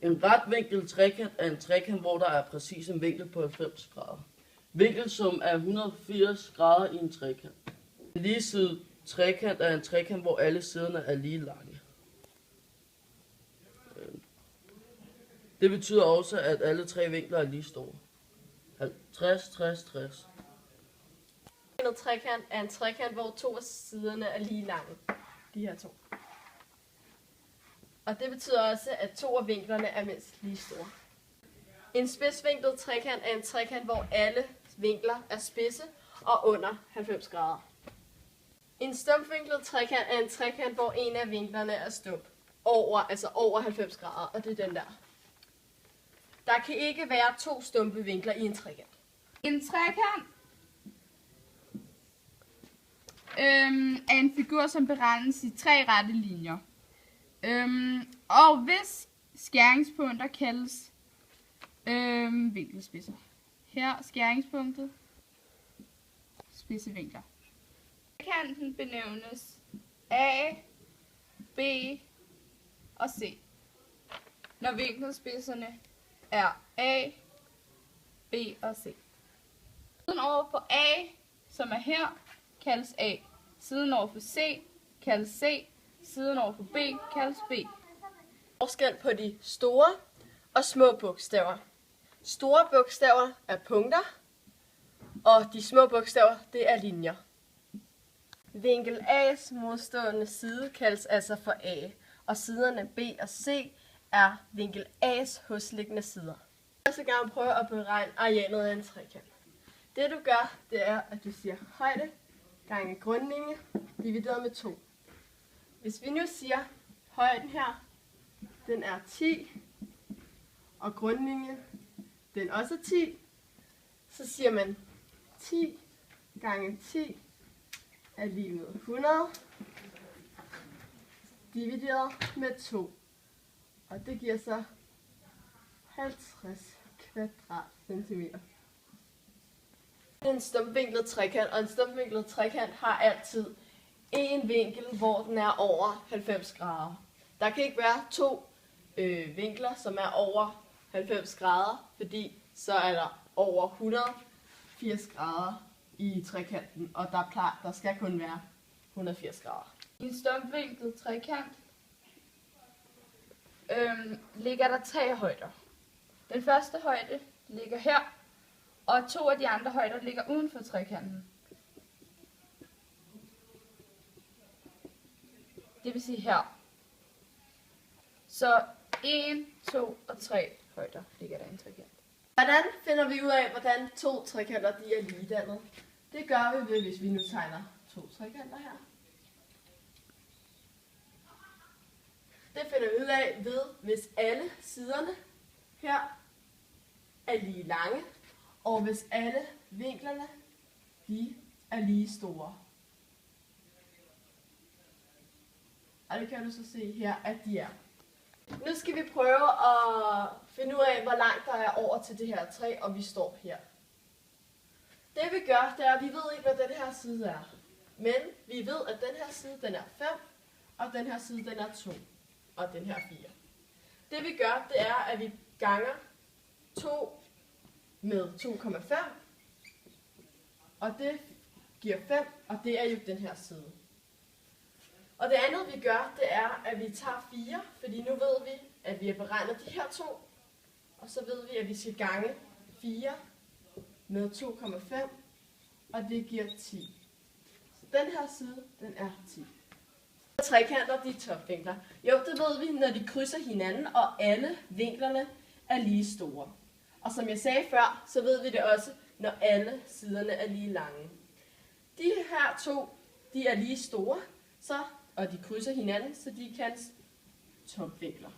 En retvinklet trekant er en trekant, hvor der er præcis en vinkel på 90 grader. Vinkelsum er 180 grader i en trekant. En ligesidet trekant er en trekant, hvor alle siderne er lige lange. Det betyder også, at alle tre vinkler er lige store. 50, 60, 60. En trekant er en trekant, hvor to af siderne er lige lange. De her to. Og det betyder også, at to af vinklerne er mindst lige store. En spidsvinklet trekant er en trekant, hvor alle vinkler er spidse og under 90 grader. En stumpvinklet trekant er en trekant, hvor en af vinklerne er stump. Over 90 grader, og det er den der. Der kan ikke være to stumpe vinkler i en trekant. En trekant er en figur, som beregnes i 3 rette linjer. Og hvis skæringspunkter kaldes vinkelspidser. Her skæringspunktet, spidsevinkler. Trekanten benævnes A, B og C, når vinkelspidserne er A, B og C. Siden over for A, som er her, kaldes A. Siden over for C, kaldes C. Siden over for B, kaldes B. Forskel på de store og små bogstaver. Store bogstaver er punkter, og de små bogstaver, det er linjer. Vinkel A's modstående side kaldes altså for A, og siderne B og C er vinkel A's hosliggende sider. Jeg skal gerne prøve at beregne arealet af en trekant. Det du gør, det er, at du siger højde gange grundlinje divideret med 2. Hvis vi nu siger højden her, den er 10, og grundlinjen, den også er 10, så siger man 10 gange 10 er lige med 100, divideret med 2. Og det giver så 50 kvadratcentimeter. En stumpvinklet trekant, og en stumpvinklet trekant har altid en vinkel, hvor den er over 90 grader. Der kan ikke være to vinkler, som er over 90 grader, fordi så er der over 180 grader i trekanten, og der skal kun være 180 grader. I en stumpvinklet trekant ligger der 3 højder. Den første højde ligger her, og 2 af de andre højder ligger uden for trekanten. Det vil sige her. Så 1, 2 og 3 højder ligger der i en trekant. Hvordan finder vi ud af, hvordan to trekanter de er ligedannet? Det gør vi ved, hvis vi nu tegner 2 trekanter her. Det finder vi ud af ved, hvis alle siderne her er lige lange, og hvis alle vinklerne de er lige store. Og det kan du så se her, at de er. Nu skal vi prøve at finde ud af, hvor langt der er over til det her træ, og vi står her. Det vi gør, det er, at vi ved ikke, hvad den her side er. Men vi ved, at den her side, den er 5, og den her side, den er 2, og den her 4. Det vi gør, det er, at vi ganger 2 med 2,5, og det giver 5, og det er jo den her side. Og det andet vi gør, det er, at vi tager 4, fordi nu ved vi, at vi har beregnet de her 2, og så ved vi, at vi skal gange 4 med 2,5, og det giver 10. Så den her side, den er 10. Trekanter, de er topvinkler. Jo, det ved vi, når de krydser hinanden, og alle vinklerne er lige store. Og som jeg sagde før, så ved vi det også, når alle siderne er lige lange. De her 2, de er lige store, og de krydser hinanden, så de kaldes topvinkler.